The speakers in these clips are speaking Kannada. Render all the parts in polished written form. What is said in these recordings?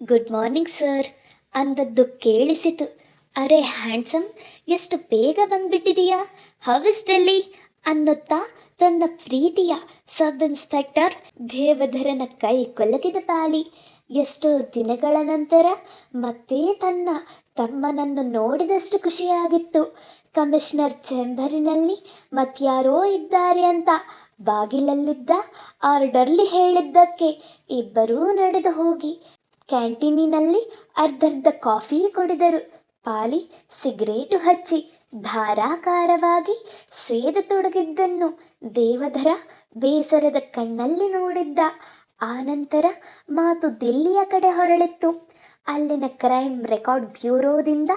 ಗುಡ್ ಮಾರ್ನಿಂಗ್ ಸರ್ ಅಂದದ್ದು ಕೇಳಿಸಿತು. ಅರೆ ಹ್ಯಾಂಡ್ಸಮ್, ಎಷ್ಟು ಬೇಗ ಬಂದ್ಬಿಟ್ಟಿದೀಯಾ, ಹೌ ಇಸ್ ಡೆಲ್ಲಿ ಅನ್ನುತ್ತಾ ತನ್ನ ಪ್ರೀತಿಯ ಸಬ್ ಇನ್ಸ್ಪೆಕ್ಟರ್ ದೇವಧರನ ಕೈ ಕೊಲಕಿದ ಪಾಲಿ. ಎಷ್ಟೋ ದಿನಗಳ ನಂತರ ಮತ್ತೆ ತನ್ನ ತಮ್ಮನನ್ನು ನೋಡಿದಷ್ಟು ಖುಷಿಯಾಗಿತ್ತು. ಕಮಿಷನರ್ ಚೇಂಬರಿನಲ್ಲಿ ಮತ್ಯಾರೋ ಇದ್ದಾರೆ ಅಂತ ಬಾಗಿಲಲ್ಲಿದ್ದ ಆರ್ಡರ್ಲಿ ಹೇಳಿದ್ದಕ್ಕೆ ಇಬ್ಬರೂ ನಡೆದು ಹೋಗಿ ಕ್ಯಾಂಟೀನಿನಲ್ಲಿ ಅರ್ಧರ್ಧ ಕಾಫಿ ಕುಡಿದರು. ಪಾಲಿ ಸಿಗರೇಟು ಹಚ್ಚಿ ಧಾರಾಕಾರವಾಗಿ ಸೇದತೊಡಗಿದ್ದನ್ನು ದೇವಧರ ಬೇಸರದ ಕಣ್ಣಲ್ಲಿ ನೋಡಿದ್ದ. ಆನಂತರ ಮಾತು ದಿಲ್ಲಿಯ ಕಡೆ ಹೊರಳಿತ್ತು. ಅಲ್ಲಿನ ಕ್ರೈಮ್ ರೆಕಾರ್ಡ್ ಬ್ಯೂರೋದಿಂದ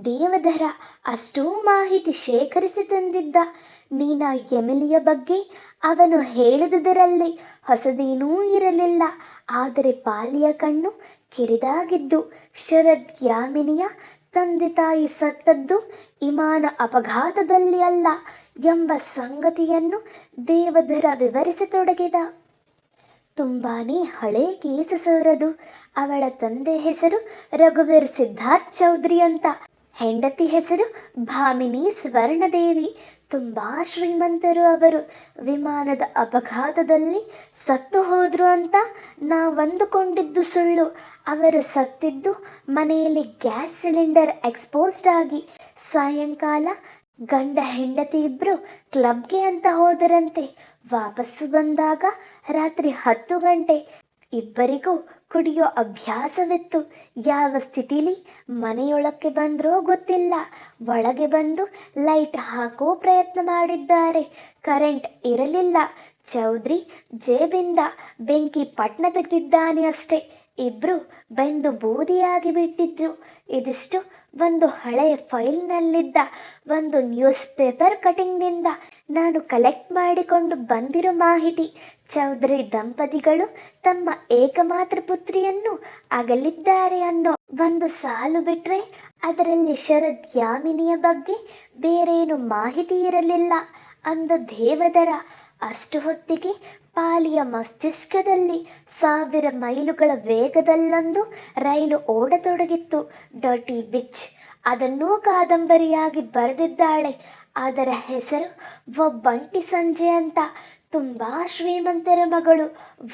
ದೇವಧರ ಅಷ್ಟೂ ಮಾಹಿತಿ ಶೇಖರಿಸಿ ತಂದಿದ್ದ. ನೀನಾ ಎಮಿಲಿಯ ಬಗ್ಗೆ ಅವನು ಹೇಳಿದುದರಲ್ಲಿ ಹೊಸದೇನೂ ಇರಲಿಲ್ಲ. ಆದರೆ ಪಾಲಿಯ ಕಣ್ಣು ಕಿರಿದಾಗಿದ್ದು ಶರದ್ ಯಾಮಿನಿಯ ತಂದೆ ತಾಯಿ ಸತ್ತದ್ದು ವಿಮಾನ ಅಪಘಾತದಲ್ಲಿ ಅಲ್ಲ ಎಂಬ ಸಂಗತಿಯನ್ನು ದೇವಧರ ವಿವರಿಸತೊಡಗಿದ. ತುಂಬಾನೇ ಹಳೇ ಕೇಸು ಸರ್ ಅದು. ಅವಳ ತಂದೆ ಹೆಸರು ರಘುವೀರ್ ಸಿದ್ಧಾರ್ಥ್ ಚೌಧರಿ ಅಂತ, ಹೆಂಡತಿ ಹೆಸರು ಭಾಮಿನಿ ಸ್ವರ್ಣದೇವಿ. ತುಂಬಾ ಶ್ರೀಮಂತರು ಅವರು. ವಿಮಾನದ ಅಪಘಾತದಲ್ಲಿ ಸತ್ತು ಹೋದ್ರು ಅಂತ ನಾವಂದುಕೊಂಡಿದ್ದು ಸುಳ್ಳು. ಅವರು ಸತ್ತಿದ್ದು ಮನೆಯಲ್ಲಿ ಗ್ಯಾಸ್ ಸಿಲಿಂಡರ್ ಎಕ್ಸ್ಪೋಸ್ಡ್ ಆಗಿ. ಸಾಯಂಕಾಲ ಗಂಡ ಹೆಂಡತಿ ಇಬ್ರು ಕ್ಲಬ್ಗೆ ಅಂತ ಹೋದರಂತೆ. ವಾಪಸ್ಸು ಬಂದಾಗ ರಾತ್ರಿ 10 ಗಂಟೆ. ಇಬ್ಬರಿಗೂ ಕುಡಿಯೋ ಅಭ್ಯಾಸವಿತ್ತು. ಯಾವ ಸ್ಥಿತಿಲಿ ಮನೆಯೊಳಕ್ಕೆ ಬಂದ್ರೋ ಗೊತ್ತಿಲ್ಲ. ಒಳಗೆ ಬಂದು ಲೈಟ್ ಹಾಕೋ ಪ್ರಯತ್ನ ಮಾಡಿದ್ದಾರೆ. ಕರೆಂಟ್ ಇರಲಿಲ್ಲ. ಚೌಧರಿ ಜೇಬಿಂದ ಬೆಂಕಿ ಪಟ್ನ ತೆಗೆದಿದ್ದಾನೆ ಅಷ್ಟೇ. ಇಬ್ರು ಬೆಂದು ಬೂದಿಯಾಗಿ ಬಿಟ್ಟಿದ್ರು. ಇದಿಷ್ಟು ಒಂದು ಹಳೆಯ ಫೈಲ್ನಲ್ಲಿದ್ದ ಒಂದು ನ್ಯೂಸ್ ಪೇಪರ್ ಕಟಿಂಗ್ನಿಂದ ನಾನು ಕಲೆಕ್ಟ್ ಮಾಡಿಕೊಂಡು ಬಂದಿರೋ ಮಾಹಿತಿ. ಚೌಧರಿ ದಂಪತಿಗಳು ತಮ್ಮ ಏಕಮಾತ್ರ ಪುತ್ರಿಯನ್ನು ಅಗಲಿದ್ದಾರೆ ಅನ್ನೋ ಒಂದು ಸಾಲು ಬಿಟ್ರೆ ಅದರಲ್ಲಿ ಶರದ್ ಯಾಮಿನಿಯ ಬಗ್ಗೆ ಬೇರೇನು ಮಾಹಿತಿ ಇರಲಿಲ್ಲ ಅಂದ ದೇವಧರ. ಅಷ್ಟು ಹೊತ್ತಿಗೆ ಪಾಲಿಯ ಮಸ್ತಿಷ್ಕದಲ್ಲಿ 1000 ಮೈಲುಗಳ ವೇಗದಲ್ಲೊಂದು ರೈಲು ಓಡತೊಡಗಿತ್ತು. ಡರ್ಟಿ ಬಿಚ್ ಅದನ್ನೂ ಕಾದಂಬರಿಯಾಗಿ ಬರೆದಿದ್ದಾಳೆ. ಅದರ ಹೆಸರು ಒಬ್ಬಂಟಿ ಸಂಜೆ ಅಂತ. ತುಂಬಾ ಶ್ರೀಮಂತರ ಮಗಳು.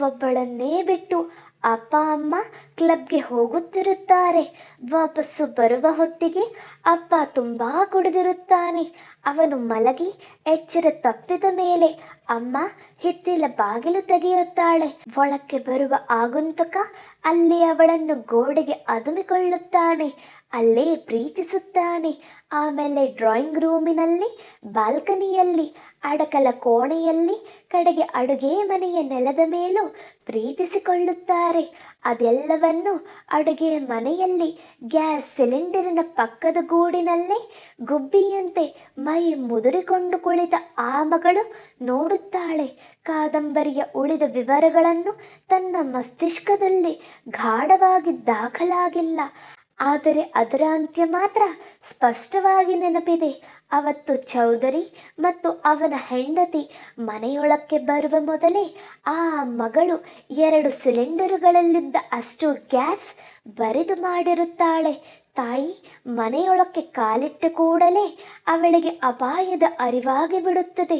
ಒಬ್ಬಳನ್ನೇ ಬಿಟ್ಟು ಅಪ್ಪ ಅಮ್ಮ ಕ್ಲಬ್ಗೆ ಹೋಗುತ್ತಿರುತ್ತಾರೆ. ವಾಪಸ್ಸು ಬರುವ ಹೊತ್ತಿಗೆ ಅಪ್ಪ ತುಂಬಾ ಕುಡಿದಿರುತ್ತಾನೆ. ಅವನು ಮಲಗಿ ಎಚ್ಚರ ತಪ್ಪಿದ ಮೇಲೆ ಅಮ್ಮ ಹಿತ್ತಿಲ ಬಾಗಿಲು ತೆಗೆಯುತ್ತಾಳೆ. ಒಳಕ್ಕೆ ಬರುವ ಆಗುಂತಕ ಅಲ್ಲಿ ಅವಳನ್ನು ಗೋಡೆಗೆ ಅದುಮಿಕೊಳ್ಳುತ್ತಾನೆ. ಅಲ್ಲೇ ಪ್ರೀತಿಸುತ್ತಾನೆ. ಆಮೇಲೆ ಡ್ರಾಯಿಂಗ್ ರೂಮಿನಲ್ಲಿ, ಬಾಲ್ಕನಿಯಲ್ಲಿ, ಅಡಕಲ ಕೋಣೆಯಲ್ಲಿ, ಕಡೆಗೆ ಅಡುಗೆ ಮನೆಯ ನೆಲದ ಮೇಲೂ ಪ್ರೀತಿಸಿಕೊಳ್ಳುತ್ತಾರೆ. ಅದೆಲ್ಲವನ್ನು ಅಡುಗೆ ಮನೆಯಲ್ಲಿ ಗ್ಯಾಸ್ ಸಿಲಿಂಡರಿನ ಪಕ್ಕದ ಗೂಡಿನಲ್ಲೇ ಗುಬ್ಬಿಯಂತೆ ಮೈ ಮುದುರಿಕೊಂಡು ಕುಳಿತ ಆ ಮಗಳು ನೋಡುತ್ತಾಳೆ. ಕಾದಂಬರಿಯ ಉಳಿದ ವಿವರಗಳನ್ನು ತನ್ನ ಮಸ್ತಿಷ್ಕದಲ್ಲಿ ಗಾಢವಾಗಿ ದಾಖಲಾಗಿಲ್ಲ. ಆದರೆ ಅದರ ಅಂತ್ಯ ಮಾತ್ರ ಸ್ಪಷ್ಟವಾಗಿ ನೆನಪಿದೆ. ಅವತ್ತು ಚೌಧರಿ ಮತ್ತು ಅವನ ಹೆಂಡತಿ ಮನೆಯೊಳಕ್ಕೆ ಬರುವ ಮೊದಲೇ ಆ ಮಗಳು 2 ಸಿಲಿಂಡರುಗಳಲ್ಲಿದ್ದ ಅಷ್ಟು ಗ್ಯಾಸ್ ಬರಿದು ಮಾಡಿರುತ್ತಾಳೆ. ತಾಯಿ ಮನೆಯೊಳಕ್ಕೆ ಕಾಲಿಟ್ಟ ಕೂಡಲೇ ಅವಳಿಗೆ ಅಪಾಯದ ಅರಿವಾಗಿ ಬಿಡುತ್ತದೆ.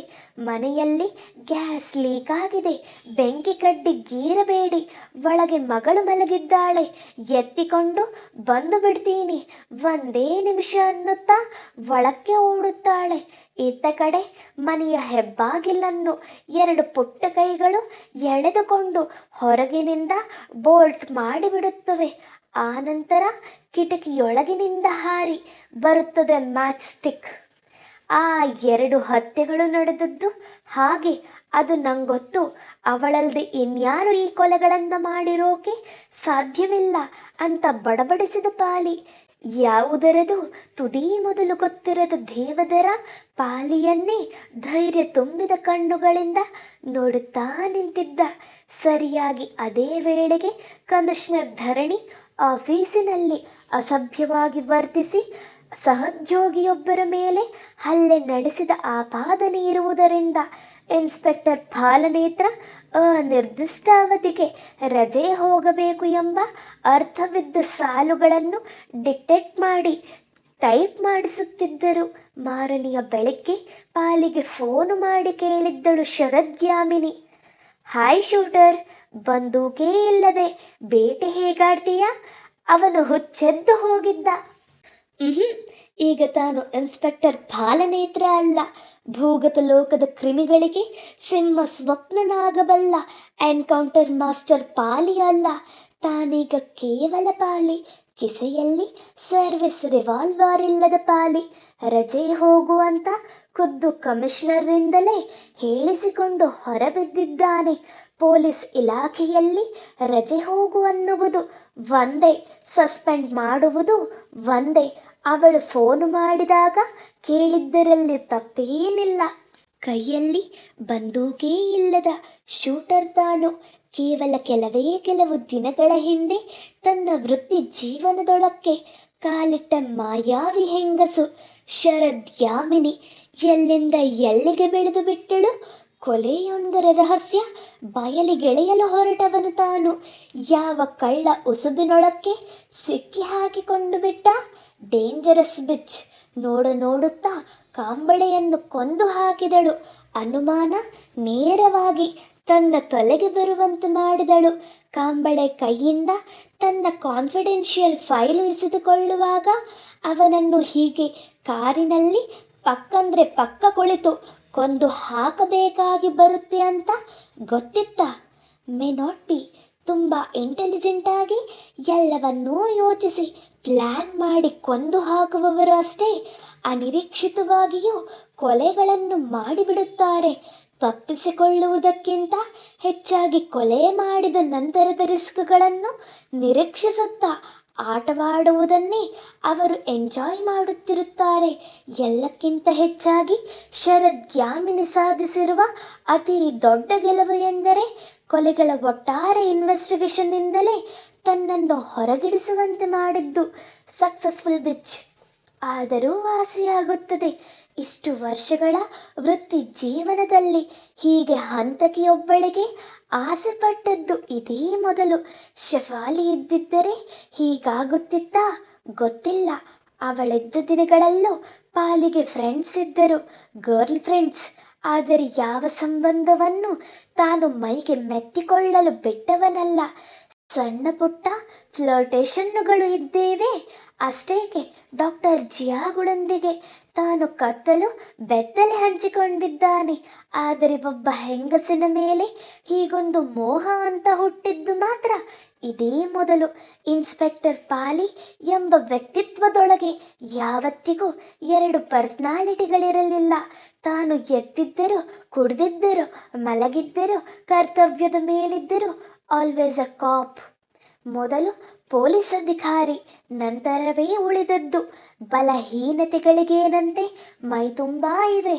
ಮನೆಯಲ್ಲಿ ಗ್ಯಾಸ್ ಲೀಕ್ ಆಗಿದೆ, ಬೆಂಕಿ ಕಡ್ಡಿ ಗೀರಬೇಡಿ, ಒಳಗೆ ಮಗಳು ಮಲಗಿದ್ದಾಳೆ, ಎತ್ತಿಕೊಂಡು ಬಂದು ಬಿಡ್ತೀನಿ, ಒಂದೇ ನಿಮಿಷ ಅನ್ನುತ್ತಾ ಒಳಕ್ಕೆ ಓಡುತ್ತಾಳೆ. ಇತ್ತ ಕಡೆ ಮನೆಯ ಹೆಬ್ಬಾಗಿಲನ್ನು 2 ಪುಟ್ಟ ಕೈಗಳು ಎಳೆದುಕೊಂಡು ಹೊರಗಿನಿಂದ ಬೋಲ್ಟ್ ಮಾಡಿಬಿಡುತ್ತವೆ. ಆನಂತರ ಕಿಟಕಿಯೊಳಗಿನಿಂದ ಹಾರಿ ಬರುತ್ತದೆ ಮ್ಯಾಚ್ ಸ್ಟಿಕ್. ಆ 2 ಹತ್ಯೆಗಳು ನಡೆದದ್ದು ಹಾಗೆ. ಅದು ನಂಗೊತ್ತು. ಅವಳಲ್ಲದೆ ಇನ್ಯಾರು ಈ ಕೊಲೆಗಳನ್ನು ಮಾಡಿರೋಕೆ ಸಾಧ್ಯವಿಲ್ಲ ಅಂತ ಬಡಬಡಿಸಿದ ಪಾಲಿ. ಯಾವುದರದು ತುದಿ ಮೊದಲು ಗೊತ್ತಿರದ ದೇವಧರ ಪಾಲಿಯನ್ನೇ ಧೈರ್ಯ ತುಂಬಿದ ಕಣ್ಣುಗಳಿಂದ ನೋಡುತ್ತಾ ನಿಂತಿದ್ದ. ಸರಿಯಾಗಿ ಅದೇ ವೇಳೆಗೆ ಕಮಿಷನರ್ ಧರಣಿ ಆಫೀಸಿನಲ್ಲಿ ಅಸಭ್ಯವಾಗಿ ವರ್ತಿಸಿ ಸಹೋದ್ಯೋಗಿಯೊಬ್ಬರ ಮೇಲೆ ಹಲ್ಲೆ ನಡೆಸಿದ ಆಪಾದನೆ ಇರುವುದರಿಂದ ಇನ್ಸ್ಪೆಕ್ಟರ್ ಪಾಲನೇತ್ರ ಅನಿರ್ದಿಷ್ಟ ಅವಧಿಗೆ ರಜೆ ಹೋಗಬೇಕು ಎಂಬ ಅರ್ಥವಿದ್ದ ಸಾಲುಗಳನ್ನು ಡಿಕ್ಟೇಟ್ ಮಾಡಿ ಟೈಪ್ ಮಾಡಿಸುತ್ತಿದ್ದರು. ಮಾರನೆಯ ಬೆಳಗ್ಗೆ ಪಾಲಿಗೆ ಫೋನು ಮಾಡಿ ಕೇಳಿದ್ದಳು ಶರದ್ಯಾಮಿನಿ. ಹಾಯ್ ಶೂಟರ್, ಬಂದೂಕೇ ಇಲ್ಲದೆ ಬೇಟೆ ಹೇಗಾಡ್ತೀಯ? ಅವನು ಹುಚ್ಚೆದ್ದು ಹೋಗಿದ್ದ. ಈಗ ತಾನು ಇನ್ಸ್ಪೆಕ್ಟರ್ ಬಾಲನೇತ್ರ ಅಲ್ಲ, ಭೂಗತ ಲೋಕದ ಕ್ರಿಮಿಗಳಿಗೆ ಸಿಂಹ ಸ್ವಪ್ನನಾಗಬಲ್ಲ ಎನ್ಕೌಂಟರ್ ಮಾಸ್ಟರ್ ಪಾಲಿ ಅಲ್ಲ, ತಾನೀಗ ಕೇವಲ ಪಾಲಿ, ಕಿಸೆಯಲ್ಲಿ ಸರ್ವಿಸ್ ರಿವಾಲ್ವರ್ ಇಲ್ಲದ ಪಾಲಿ. ರಜೆ ಹೋಗುವಂತ ಖುದ್ದು ಕಮಿಷನರ್ರಿಂದಲೇ ಹೇಳಿಸಿಕೊಂಡು ಹೊರಬಿದ್ದಿದ್ದಾನೆ. ಪೊಲೀಸ್ ಇಲಾಖೆಯಲ್ಲಿ ರಜೆ ಹೋಗು ಅನ್ನುವುದು ಒಂದೇ, ಸಸ್ಪೆಂಡ್ ಮಾಡುವುದು ಒಂದೇ. ಅವಳು ಫೋನು ಮಾಡಿದಾಗ ಕೇಳಿದ್ದರಲ್ಲಿ ತಪ್ಪೇನಿಲ್ಲ. ಕೈಯಲ್ಲಿ ಬಂದೂಕೇ ಇಲ್ಲದ ಶೂಟರ್ ತಾನು. ಕೇವಲ ಕೆಲವು ದಿನಗಳ ಹಿಂದೆ ತನ್ನ ವೃತ್ತಿ ಜೀವನದೊಳಕ್ಕೆ ಕಾಲಿಟ್ಟ ಮಾಯಾವಿ ಹೆಂಗಸು ಶರದ್ಯಾಮಿನಿ. ಎಲ್ಲಿಂದ ಎಲ್ಲಿಗೆ ಬೆಳೆದು ಬಿಟ್ಟಳು? ಕೊಲೆಯೊಂದರ ರಹಸ್ಯ ಬಯಲಿಗೆಳೆಯಲು ಹೊರಟವನು ತಾನು. ಯಾವ ಕಳ್ಳ ಉಸುಬಿನೊಳಕ್ಕೆ ಸಿಕ್ಕಿ ಹಾಕಿಕೊಂಡು ಬಿಟ್ಟ? ಡೇಂಜರಸ್ ಬಿಚ್. ನೋಡುತ್ತಾ ಕಾಂಬಳೆಯನ್ನು ಕೊಂದು ಹಾಕಿದಳು. ಅನುಮಾನ ನೇರವಾಗಿ ತನ್ನ ತಲೆಗೆ ಬರುವಂತೆ ಮಾಡಿದಳು. ಕಾಂಬಳೆ ಕೈಯಿಂದ ತನ್ನ ಕಾನ್ಫಿಡೆನ್ಷಿಯಲ್ ಫೈಲು ಎಸೆದುಕೊಳ್ಳುವಾಗ ಅವನನ್ನು ಹೀಗೆ ಕಾರಿನಲ್ಲಿ ಪಕ್ಕಂದ್ರೆ ಪಕ್ಕ ಕುಳಿತು ಕೊಂದು ಹಾಕಬೇಕಾಗಿ ಬರುತ್ತೆ ಅಂತ ಗೊತ್ತಿತ್ತ? May not be. ತುಂಬ ಇಂಟೆಲಿಜೆಂಟ್ ಆಗಿ ಎಲ್ಲವನ್ನೂ ಯೋಚಿಸಿ ಪ್ಲ್ಯಾನ್ ಮಾಡಿ ಕೊಂದು ಹಾಕುವವರು ಅಷ್ಟೇ ಅನಿರೀಕ್ಷಿತವಾಗಿಯೂ ಕೊಲೆಗಳನ್ನು ಮಾಡಿಬಿಡುತ್ತಾರೆ. ತಪ್ಪಿಸಿಕೊಳ್ಳುವುದಕ್ಕಿಂತ ಹೆಚ್ಚಾಗಿ ಕೊಲೆ ಮಾಡಿದ ನಂತರದ ರಿಸ್ಕ್ಗಳನ್ನು ನಿರೀಕ್ಷಿಸುತ್ತಾ ಆಟವಾಡುವುದನ್ನೇ ಅವರು ಎಂಜಾಯ್ ಮಾಡುತ್ತಿರುತ್ತಾರೆ. ಎಲ್ಲಕ್ಕಿಂತ ಹೆಚ್ಚಾಗಿ ಶರದ್ಯಾಮಿನಿ ಸಾಧಿಸಿರುವ ಅತಿ ದೊಡ್ಡ ಗೆಲುವು ಎಂದರೆ ಕೊಲೆಗಳ ಒಟ್ಟಾರೆ ಇನ್ವೆಸ್ಟಿಗೇಷನ್ನಿಂದಲೇ ತನ್ನನ್ನು ಹೊರಗಿಡಿಸುವಂತೆ ಮಾಡಿದ್ದು. ಸಕ್ಸಸ್ಫುಲ್ ಬಿಚ್. ಆದರೂ ಆಸೆಯಾಗುತ್ತದೆ, ಇಷ್ಟು ವರ್ಷಗಳ ವೃತ್ತಿ ಜೀವನದಲ್ಲಿ ಹೀಗೆ ಹಂತಕಿಯೊಬ್ಬಳಿಗೆ ಆಸೆ ಪಟ್ಟದ್ದು ಇದೇ ಮೊದಲು. ಶಫಾಲಿ ಇದ್ದಿದ್ದರೆ ಹೀಗಾಗುತ್ತಿತ್ತಾ ಗೊತ್ತಿಲ್ಲ. ಅವಳಿದ್ದ ದಿನಗಳಲ್ಲೂ ಪಾಲಿಗೆ ಫ್ರೆಂಡ್ಸ್ ಇದ್ದರು, ಗರ್ಲ್ ಫ್ರೆಂಡ್ಸ್. ಆದರೆ ಯಾವ ಸಂಬಂಧವನ್ನು ತಾನು ಮೈಗೆ ಮೆತ್ತಿಕೊಳ್ಳಲು ಬಿಟ್ಟವನಲ್ಲ. ಸಣ್ಣ ಪುಟ್ಟ ಫ್ಲರ್ಟೇಷನ್ನುಗಳು ಇದ್ದೇವೆ ಅಷ್ಟೇಕೆ. ಡಾಕ್ಟರ್ ಜಿಯಾಗಳೊಂದಿಗೆ ತಾನು ಕತ್ತಲು ಬೆತ್ತಲೆ ಹಂಚಿಕೊಂಡಿದ್ದಾನೆ. ಆದರೆ ಒಬ್ಬ ಹೆಂಗಸಿನ ಮೇಲೆ ಹೀಗೊಂದು ಮೋಹ ಅಂತ ಹುಟ್ಟಿದ್ದು ಮಾತ್ರ ಇದೇ ಮೊದಲು. ಇನ್ಸ್ಪೆಕ್ಟರ್ ಪಾಲಿ ಎಂಬ ವ್ಯಕ್ತಿತ್ವದೊಳಗೆ ಯಾವತ್ತಿಗೂ ಎರಡು ಪರ್ಸನಾಲಿಟಿಗಳಿರಲಿಲ್ಲ. ತಾನು ಎದ್ದಿದ್ದರೂ, ಕುಡಿದಿದ್ದರೂ, ಮಲಗಿದ್ದರೂ, ಕರ್ತವ್ಯದ ಮೇಲಿದ್ದರೂ ಆಲ್ವೇಸ್ ಅ ಕಾಪ್. ಮೊದಲು ಪೊಲೀಸ್ ಅಧಿಕಾರಿ, ನಂತರವೇ ಉಳಿದದ್ದು. ಬಲಹೀನತೆಗಳಿಗೇನಂತೆ ಮೈ ತುಂಬಾ ಇವೆ.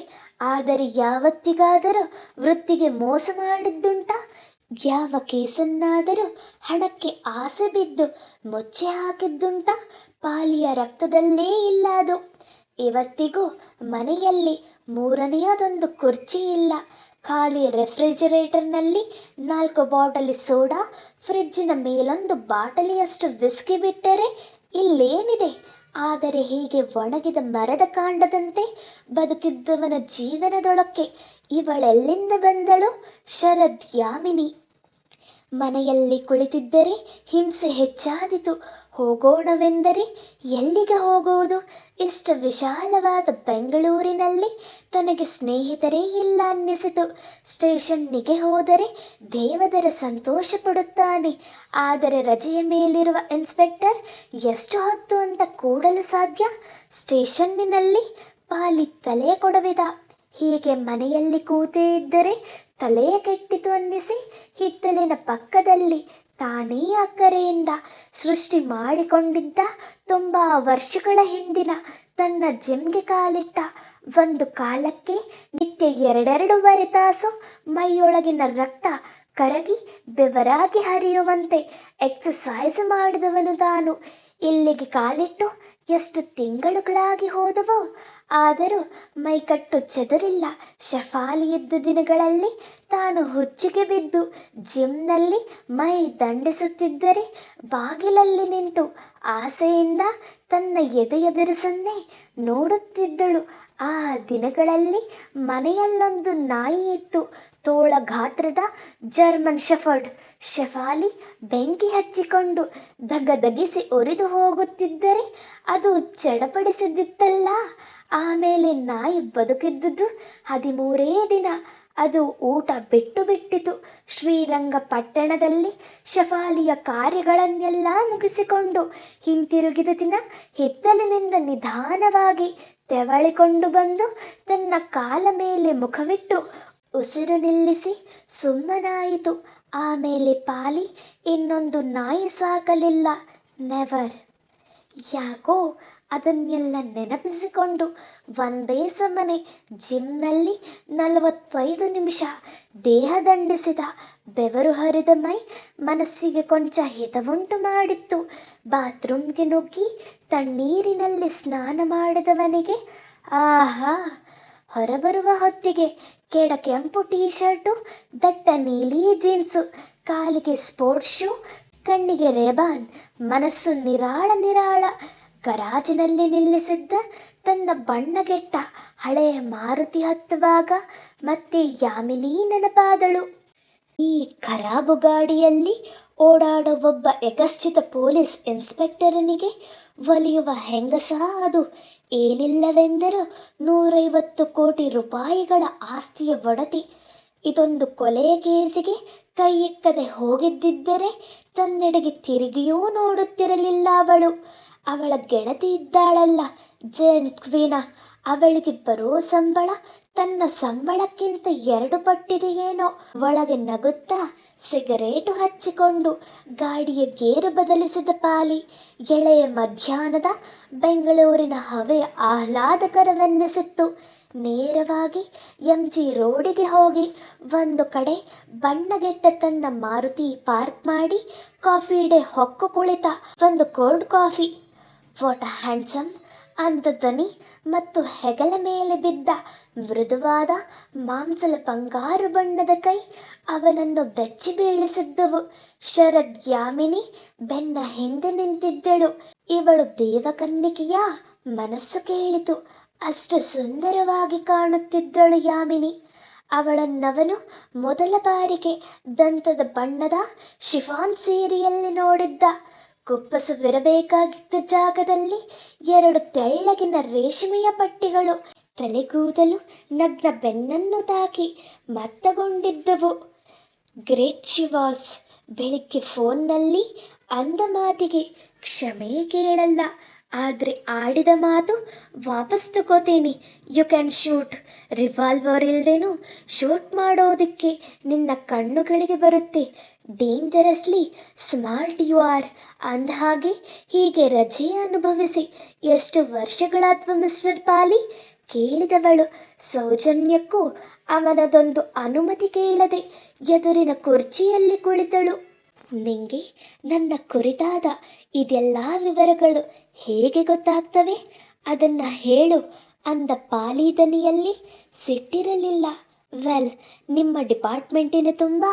ಆದರೆ ಯಾವತ್ತಿಗಾದರೂ ವೃತ್ತಿಗೆ ಮೋಸ ಮಾಡಿದ್ದುಂಟ? ಯಾವ ಕೇಸನ್ನಾದರೂ ಹಣಕ್ಕೆ ಆಸೆ ಬಿದ್ದು ಮುಚ್ಚಿ ಹಾಕಿದ್ದುಂಟ? ಪಾಲಿಯ ರಕ್ತದಲ್ಲೇ ಇಲ್ಲ ಅದು. ಇವತ್ತಿಗೂ ಮನೆಯಲ್ಲಿ ಮೂರನೆಯದೊಂದು ಕುರ್ಚಿ ಇಲ್ಲ. ಖಾಲಿ ರೆಫ್ರಿಜರೇಟರ್ನಲ್ಲಿ 4 ಬಾಟಲಿ ಸೋಡಾ, ಫ್ರಿಜ್ಜಿನ ಮೇಲೊಂದು ಬಾಟಲಿಯಷ್ಟು ವಿಸ್ಕಿ ಬಿಟ್ಟರೆ ಇಲ್ಲೇನಿದೆ? ಆದರೆ ಹೀಗೆ ಒಣಗಿದ ಮರದ ಕಾಂಡದಂತೆ ಬದುಕಿದ್ದವನ ಜೀವನದೊಳಕ್ಕೆ ಇವಳೆಲ್ಲಿಂದ ಬಂದಳು? ಶರದ್ಯಾಮಿನಿ. ಮನೆಯಲ್ಲಿ ಕುಳಿತಿದ್ದರೆ ಹಿಂಸೆ ಹೆಚ್ಚಾದಿತು. ಹೋಗೋಣವೆಂದರೆ ಎಲ್ಲಿಗೆ ಹೋಗುವುದು? ಇಷ್ಟು ವಿಶಾಲವಾದ ಬೆಂಗಳೂರಿನಲ್ಲಿ ತನಗೆ ಸ್ನೇಹಿತರೇ ಇಲ್ಲ ಅನ್ನಿಸಿತು. ಸ್ಟೇಷನ್ನಿಗೆ ಹೋದರೆ ದೇವದರ ಸಂತೋಷ ಪಡುತ್ತಾನೆ. ಆದರೆ ರಜೆಯ ಮೇಲಿರುವ ಇನ್ಸ್ಪೆಕ್ಟರ್ ಎಷ್ಟು ಹೊತ್ತು ಅಂತ ಕೂಡಲು ಸಾಧ್ಯ? ಸ್ಟೇಷನ್ನಿನಲ್ಲಿ ಪಾಲಿ ತಲೆ ಕೊಡವಿದ. ಹೀಗೆ ಮನೆಯಲ್ಲಿ ಕೂತೇ ಇದ್ದರೆ ತಲೆಯ ಕೆಟ್ಟಿತು ಅನ್ನಿಸಿ ಹಿತ್ತಲಿನ ಪಕ್ಕದಲ್ಲಿ ತಾನೇ ಅಕ್ಕರೆಯಿಂದ ಸೃಷ್ಟಿ ಮಾಡಿಕೊಂಡಿದ್ದ ತುಂಬ ವರ್ಷಗಳ ಹಿಂದಿನ ತನ್ನ ಜಿಮ್ಗೆ ಕಾಲಿಟ್ಟ. ಒಂದು ಕಾಲಕ್ಕೆ ನಿತ್ಯ 2-2.5 ತಾಸು ಮೈಯೊಳಗಿನ ರಕ್ತ ಕರಗಿ ಬೆವರಾಗಿ ಹರಿಯುವಂತೆ ಎಕ್ಸಸೈಸ್ ಮಾಡಿದವನು ತಾನು. ಇಲ್ಲಿಗೆ ಕಾಲಿಟ್ಟು ಎಷ್ಟು ತಿಂಗಳುಗಳಾಗಿ ಹೋದವೋ ಆದರೂ ಮೈಕಟ್ಟು ಚೆದರಿಲ್ಲ. ಶಫಾಲಿ ಇದ್ದ ದಿನಗಳಲ್ಲಿ ತಾನು ಹುಚ್ಚಿಗೆ ಬಿದ್ದು ಜಿಮ್ನಲ್ಲಿ ಮೈ ದಂಡಿಸುತ್ತಿದ್ದರೆ ಬಾಗಿಲಲ್ಲಿ ನಿಂತು ಆಸೆಯಿಂದ ತನ್ನ ಎದೆಯ ಬಿರುಸನ್ನೇ ನೋಡುತ್ತಿದ್ದಳು. ಆ ದಿನಗಳಲ್ಲಿ ಮನೆಯಲ್ಲೊಂದು ನಾಯಿ ಇತ್ತು, ತೋಳ ಗಾತ್ರದ ಜರ್ಮನ್ ಶೆಫರ್ಡ್. ಶಫಾಲಿ ಬೆಂಕಿ ಹಚ್ಚಿಕೊಂಡು ಧಗಧಗಿಸಿ ಉರಿದು ಹೋಗುತ್ತಿದ್ದರೆ ಅದು ಚಡಪಡಿಸಿದ್ದಿತ್ತಲ್ಲ. ಆಮೇಲೆ ನಾಯಿ ಬದುಕಿದ್ದುದು 13 ದಿನ. ಅದು ಊಟ ಬಿಟ್ಟು ಬಿಟ್ಟಿತು. ಶ್ರೀರಂಗಪಟ್ಟಣದಲ್ಲಿ ಶಫಾಲಿಯ ಕಾರ್ಯಗಳನ್ನೆಲ್ಲ ಮುಗಿಸಿಕೊಂಡು ಹಿಂತಿರುಗಿದ ದಿನ ಹಿತ್ತಲಿನಿಂದ ನಿಧಾನವಾಗಿ ತೆವಳಿಕೊಂಡು ಬಂದು ತನ್ನ ಕಾಲ ಮೇಲೆ ಮುಖವಿಟ್ಟು ಉಸಿರು ನಿಲ್ಲಿಸಿ ಸುಮ್ಮನಾಯಿತು. ಆಮೇಲೆ ಪಾಲಿ ಇನ್ನೊಂದು ನಾಯಿ ಸಾಕಲಿಲ್ಲ. ನೆವರ್. ಯಾಕೋ ಅದನ್ನೆಲ್ಲ ನೆನಪಿಸಿಕೊಂಡು ಒಂದೇ ಸಮನೆ ಜಿಮ್ನಲ್ಲಿ 45 ನಿಮಿಷ ದೇಹ ದಂಡಿಸಿದ. ಬೆವರು ಹರಿದ ಮೈ ಮನಸ್ಸಿಗೆ ಕೊಂಚ ಹಿತವುಂಟು ಮಾಡಿತ್ತು. ಬಾತ್ರೂಮ್ಗೆ ನುಗ್ಗಿ ತಣ್ಣೀರಿನಲ್ಲಿ ಸ್ನಾನ ಮಾಡಿದವನಿಗೆ ಆಹಾ, ಹೊರಬರುವ ಹೊತ್ತಿಗೆ ಕೆಡ ಕೆಂಪು ಟೀ ಶರ್ಟು, ದಟ್ಟ ನೀಲಿ ಜೀನ್ಸು, ಕಾಲಿಗೆ ಸ್ಪೋರ್ಟ್ಸ್ ಶೂ, ಕಣ್ಣಿಗೆ ರೇಬಾನ್, ಮನಸ್ಸು ನಿರಾಳ ನಿರಾಳ. ಗರಾಜಿನಲ್ಲಿ ನಿಲ್ಲಿಸಿದ್ದ ತನ್ನ ಬಣ್ಣಗೆಟ್ಟ ಹಳೆಯ ಮಾರುತಿ ಹತ್ತುವಾಗ ಮತ್ತೆ ಯಾಮಿನಿ ನೆನಪಾದಳು. ಈ ಖರಾಬು ಗಾಡಿಯಲ್ಲಿ ಓಡಾಡೋ ಒಬ್ಬ ಯಕಶ್ಚಿತ ಪೊಲೀಸ್ ಇನ್ಸ್ಪೆಕ್ಟರನಿಗೆ ಒಲಿಯುವ ಹೆಂಗಸ ಅದು. ಏನಿಲ್ಲವೆಂದರೂ 150 ಕೋಟಿ ರೂಪಾಯಿಗಳ ಆಸ್ತಿಯ ಒಡತಿ. ಇದೊಂದು ಕೊಲೆಯ ಕೇಸಿಗೆ ಕೈ ಇಕ್ಕದೆ ಹೋಗಿದ್ದಿದ್ದರೆ ತನ್ನೆಡೆಗೆ ತಿರುಗಿಯೂ ನೋಡುತ್ತಿರಲಿಲ್ಲ ಅವಳು. ಅವಳ ಗೆಳತಿ ಇದ್ದಾಳಲ್ಲ, ಜೇನ್ ಕ್ವೀನಾ, ಅವಳಿಗೆ ಬರೋ ಸಂಬಳ ತನ್ನ ಸಂಬಳಕ್ಕಿಂತ 2 ಪಟ್ಟಿದೆಯೇನೋ. ಒಳಗೆ ನಗುತ್ತಾ ಸಿಗರೇಟು ಹಚ್ಚಿಕೊಂಡು ಗಾಡಿಯ ಗೇರು ಬದಲಿಸಿದ ಪಾಲಿ. ಎಳೆಯ ಮಧ್ಯಾಹ್ನದ ಬೆಂಗಳೂರಿನ ಹವೆ ಆಹ್ಲಾದಕರವೆನ್ನಿಸಿತ್ತು. ನೇರವಾಗಿ MG ರೋಡಿಗೆ ಹೋಗಿ ಒಂದು ಕಡೆ ಬಣ್ಣಗೆಟ್ಟ ತನ್ನ ಮಾರುತಿ ಪಾರ್ಕ್ ಮಾಡಿ ಕಾಫಿ ಡೇ ಹೊಕ್ಕು ಕುಳಿತ. ಒಂದು ಕೋಲ್ಡ್ ಕಾಫಿ. ವಾಟ್ ಹ್ಯಾಂಡ್ಸಮ್ ಅಂದ ಧ್ವನಿ ಮತ್ತು ಹೆಗಲ ಮೇಲೆ ಬಿದ್ದ ಮೃದುವಾದ ಮಾಂಸಲ ಬಂಗಾರು ಬಣ್ಣದ ಕೈ ಅವನನ್ನು ಬೆಚ್ಚಿ ಬೀಳಿಸಿದ್ದವು. ಶರದ್ ಯಾಮಿನಿ ಬೆನ್ನ ಹಿಂದೆ ನಿಂತಿದ್ದಳು. ಇವಳು ದೇವಕನ್ನಿಕೆಯ ಮನಸ್ಸು ಕೇಳಿತು. ಅಷ್ಟು ಸುಂದರವಾಗಿ ಕಾಣುತ್ತಿದ್ದಳು ಯಾಮಿನಿ. ಅವಳನ್ನವನು ಮೊದಲ ಬಾರಿಗೆ ದಂತದ ಬಣ್ಣದ ಶಿಫಾನ್ ಸೀರೆಯಲ್ಲಿ ನೋಡಿದ್ದ. ಕುಪ್ಪಸವಿರಬೇಕಾಗಿದ್ದ ಜಾಗದಲ್ಲಿ 2 ತೆಳ್ಳಗಿನ ರೇಷ್ಮೆಯ ಪಟ್ಟಿಗಳು ತಲೆಗೂದಲು ನಗ್ನ ಬೆನ್ನನ್ನು ತಾಕಿ ಮತ್ತಗೊಂಡಿದ್ದವು. Great she was. ಬೆಳಿಗ್ಗೆ ಫೋನ್ನಲ್ಲಿ ಅಂದ ಮಾತಿಗೆ ಕ್ಷಮೆ ಕೇಳಲ್ಲ, ಆದರೆ ಆಡಿದ ಮಾತು ವಾಪಸ್ ತಗೋತೀನಿ. You can shoot. ರಿವಾಲ್ವರ್ ಇಲ್ದೇನೂ ಶೂಟ್ ಮಾಡೋದಕ್ಕೆ ನಿನ್ನ ಕಣ್ಣುಗಳಿಗೆ ಬರುತ್ತೆ. Dangerously smart you are. ಅಂದಹಾಗೆ ಹೀಗೆ ರಜೆ ಅನುಭವಿಸಿ ಎಷ್ಟು ವರ್ಷಗಳಾದ್ವು ಮಿಸ್ಟರ್ ಪಾಲಿ? ಕೇಳಿದವಳು ಸೌಜನ್ಯಕ್ಕೂ ಅವನದೊಂದು ಅನುಮತಿ ಕೇಳದೆ ಎದುರಿನ ಕುರ್ಚಿಯಲ್ಲಿ ಕುಳಿತಳು. ನಿಂಗೆ ನನ್ನ ಕುರಿತಾದ ಇದೆಲ್ಲ ವಿವರಗಳು ಹೇಗೆ ಗೊತ್ತಾಗ್ತವೆ? ಅದನ್ನ ಹೇಳು ಅಂದ ಪಾಲಿ ದನಿಯಲ್ಲಿ ಸಿಟ್ಟಿರಲಿಲ್ಲ. ವೆಲ್, ನಿಮ್ಮ ಡಿಪಾರ್ಟ್ಮೆಂಟಿನ ತುಂಬ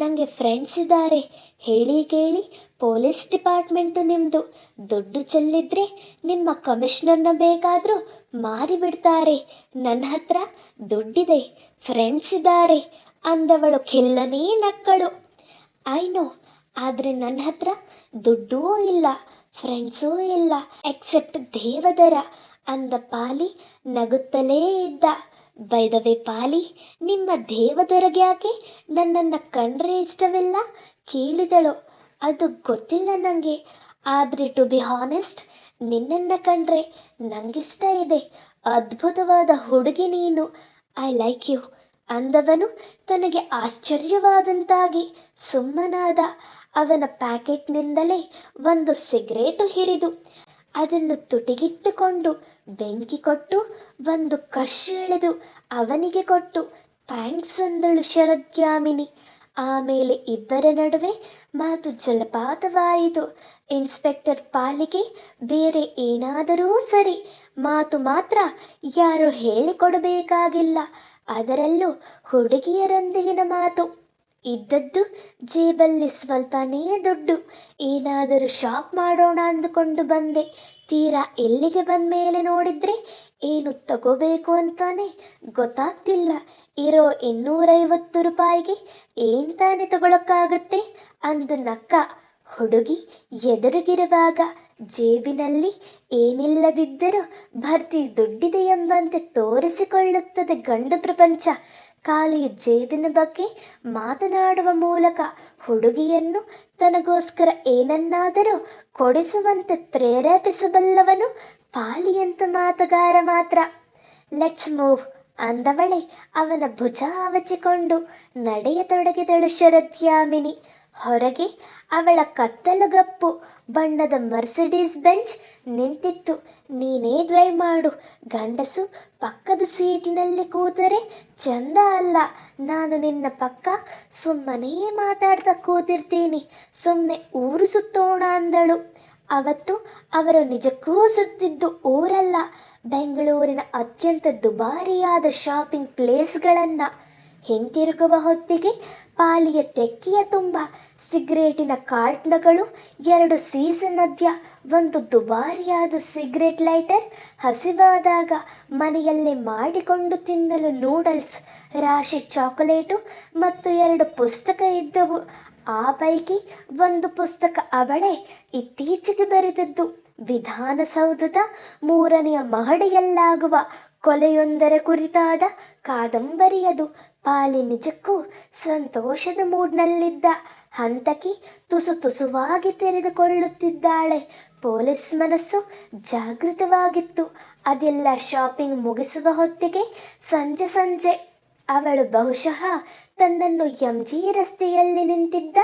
ನನಗೆ ಫ್ರೆಂಡ್ಸ್ ಇದ್ದಾರೆ. ಹೇಳಿ ಕೇಳಿ ಪೊಲೀಸ್ ಡಿಪಾರ್ಟ್ಮೆಂಟು ನಿಮ್ಮದು. ದುಡ್ಡು ಚೆಲ್ಲಿದ್ರೆ ನಿಮ್ಮ ಕಮಿಷನರ್ನ ಬೇಕಾದರೂ ಮಾರಿಬಿಡ್ತಾರೆ. ನನ್ನ ಹತ್ರ ದುಡ್ಡಿದೆ, ಫ್ರೆಂಡ್ಸ್ ಇದ್ದಾರೆ ಅಂದವಳು ಕಿಲ್ಲನೇ ನಕ್ಕಳು. ಐ ನೋ, ಆದರೆ ನನ್ನ ಹತ್ರ ದುಡ್ಡೂ ಇಲ್ಲ, ಫ್ರೆಂಡ್ಸೂ ಇಲ್ಲ, ಎಕ್ಸೆಪ್ಟ್ ದೇವದರ ಅಂದ ಪಾಲಿ ನಗುತ್ತಲೇ ಇದ್ದ. ಬೈ ದ ವೇ ಪಾಲಿ, ನಿಮ್ಮ ದೇವದರಗ್ಯಾಕೆ ನನ್ನನ್ನು ಕಂಡ್ರೆ ಇಷ್ಟವಿಲ್ಲ ಕೇಳಿದಳು. ಅದು ಗೊತ್ತಿಲ್ಲ ನನಗೆ, ಆದರೆ ಟು ಬಿ ಹಾನೆಸ್ಟ್ ನಿನ್ನನ್ನು ಕಂಡ್ರೆ ನನಗಿಷ್ಟ ಇದೆ. ಅದ್ಭುತವಾದ ಹುಡುಗಿ ನೀನು. ಐ ಲೈಕ್ ಯು ಅಂದವನು ತನಗೆ ಆಶ್ಚರ್ಯವಾದಂತಾಗಿ ಸುಮ್ಮನಾದ. ಅವನ ಪ್ಯಾಕೆಟ್ನಿಂದಲೇ ಒಂದು ಸಿಗರೇಟು ಹಿರಿದು ಅದನ್ನು ತುಟಿಗಿಟ್ಟುಕೊಂಡು ಬೆಂಕಿ ಕೊಟ್ಟು ಒಂದು ಕಶ್ ಎಳೆದು ಅವನಿಗೆ ಕೊಟ್ಟು ಥ್ಯಾಂಕ್ಸ್ ಅಂದಳು ಶರದ್ ಯಾಮಿನಿ. ಆಮೇಲೆ ಇಬ್ಬರ ನಡುವೆ ಮಾತು ಜಲಪಾತವಾಯಿತು. ಇನ್ಸ್ಪೆಕ್ಟರ್ ಪಾಲಿಗೆ ಬೇರೆ ಏನಾದರೂ ಸರಿ, ಮಾತು ಮಾತ್ರ ಯಾರು ಹೇಳಿಕೊಡಬೇಕಾಗಿಲ್ಲ, ಅದರಲ್ಲೂ ಹುಡುಗಿಯರೊಂದಿಗಿನ ಮಾತು. ಇದ್ದದ್ದು ಜೇಬಲ್ಲಿ ಸ್ವಲ್ಪನೇ ದುಡ್ಡು. ಏನಾದರೂ ಶಾಪ್ ಮಾಡೋಣ ಅಂದುಕೊಂಡು ಬಂದೆ. ತೀರಾ ಇಲ್ಲಿಗೆ ಬಂದ ಮೇಲೆ ನೋಡಿದ್ರೆ ಏನು ತಗೋಬೇಕು ಅಂತಾನೆ ಗೊತ್ತಾಗ್ತಿಲ್ಲ. ಇರೋ 250 ರೂಪಾಯಿಗೆ ಏನ್ ತಾನೇ ತಗೊಳಕ್ಕಾಗುತ್ತೆ ಅಂದು ನಕ್ಕ. ಹುಡುಗಿ ಎದುರಿಗಿರುವಾಗ ಜೇಬಿನಲ್ಲಿ ಏನಿಲ್ಲದಿದ್ದರೂ ಭರ್ತಿ ದುಡ್ಡಿದೆ ಎಂಬಂತೆ ತೋರಿಸಿಕೊಳ್ಳುತ್ತದೆ ಗಂಡು ಪ್ರಪಂಚ. ಖಾಲಿ ಜೇಬಿನ ಬಗ್ಗೆ ಮಾತನಾಡುವ ಮೂಲಕ ಹುಡುಗಿಯನ್ನು ತನಗೋಸ್ಕರ ಏನನ್ನಾದರೂ ಕೊಡಿಸುವಂತೆ ಪ್ರೇರೇಪಿಸಬಲ್ಲವನು ಪಾಲಿಯಂತ ಮಾತುಗಾರ ಮಾತ್ರ. ಲೆಟ್ಸ್ ಮೂವ್ ಅಂದವಳೆ ಅವನ ಭುಜ ಆವಚಿಕೊಂಡು ನಡೆಯತೊಡಗಿದಳು ಶರತ್ಯಾಮಿನಿ. ಹೊರಗೆ ಅವಳ ಕತ್ತಲುಗಪ್ಪು ಬಣ್ಣದ ಮರ್ಸಿಡೀಸ್ ಬೆಂಚ್ ನಿಂತಿತ್ತು. ನೀನೇ ಡ್ರೈವ್ ಮಾಡು, ಗಂಡಸು ಪಕ್ಕದ ಸೀಟಿನಲ್ಲಿ ಕೂತರೆ ಚಂದ ಅಲ್ಲ. ನಾನು ನಿನ್ನ ಪಕ್ಕ ಸುಮ್ಮನೇ ಮಾತಾಡ್ತಾ ಕೂತಿರ್ತೀನಿ, ಸುಮ್ಮನೆ ಊರು ಸುತ್ತೋಣ ಅಂದಳು. ಅವತ್ತು ಅವರು ನಿಜಕ್ಕೂ ಸುತ್ತಿದ್ದು ಊರಲ್ಲ, ಬೆಂಗಳೂರಿನ ಅತ್ಯಂತ ದುಬಾರಿಯಾದ ಶಾಪಿಂಗ್ ಪ್ಲೇಸ್ಗಳನ್ನು. ಹಿಂತಿರುಗುವ ಹೊತ್ತಿಗೆ ಪಾಲಿಯ ತೆಕ್ಕಿಯ ತುಂಬ ಸಿಗರೇಟಿನ ಕಾರ್ಟ್ನ್ಗಳು, 2 ಸೀಸ ಮದ್ಯ, ಒಂದು ದುಬಾರಿಯಾದ ಸಿಗರೇಟ್ ಲೈಟರ್, ಹಸಿವಾದಾಗ ಮನೆಯಲ್ಲೇ ಮಾಡಿಕೊಂಡು ತಿನ್ನಲು ನೂಡಲ್ಸ್, ರಾಶಿ ಚಾಕೊಲೇಟು ಮತ್ತು 2 ಪುಸ್ತಕ ಇದ್ದವು. ಆ ಪೈಕಿ ಒಂದು ಪುಸ್ತಕ ಅವಳೇ ಇತ್ತೀಚೆಗೆ ಬರೆದದ್ದು. ವಿಧಾನಸೌಧದ 3ನೇ ಮಹಡಿಯಲ್ಲಾಗುವ ಕೊಲೆಯೊಂದರ ಕುರಿತಾದ ಕಾದಂಬರಿಯದು. ಪಾಲಿ ನಿಜಕ್ಕೂ ಸಂತೋಷದ ಮೂಡ್ನಲ್ಲಿದ್ದ. ಹಂತಕಿ ತುಸು ತುಸುವಾಗಿ ತೆರೆದುಕೊಳ್ಳುತ್ತಿದ್ದಾಳೆ. ಪೊಲೀಸ್ ಮನಸ್ಸು ಜಾಗೃತವಾಗಿತ್ತು. ಅದೆಲ್ಲ ಶಾಪಿಂಗ್ ಮುಗಿಸುವ ಹೊತ್ತಿಗೆ ಸಂಜೆ. ಅವಳು ಬಹುಶಃ ತನ್ನನ್ನು MG ರಸ್ತೆಯಲ್ಲಿ ನಿಂತಿದ್ದ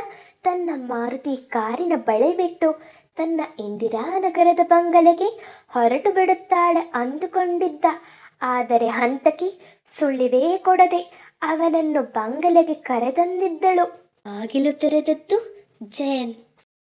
ತನ್ನ ಮಾರುತಿ ಕಾರಿನ ಬಳಿ ಬಿಟ್ಟು ತನ್ನ ಇಂದಿರಾನಗರದ ಬಂಗಲೆಗೆ ಹೊರಟು ಬಿಡುತ್ತಾಳೆ ಅಂದುಕೊಂಡಿದ್ದ. ಆದರೆ ಹಂತಕಿ ಸುಳಿವೇ ಕೊಡದೆ ಅವನನ್ನು ಬಂಗಲೆಗೆ ಕರೆತಂದಿದ್ದಳು. ಬಾಗಿಲು ತೆರೆದದ್ದು ಜಯನ್.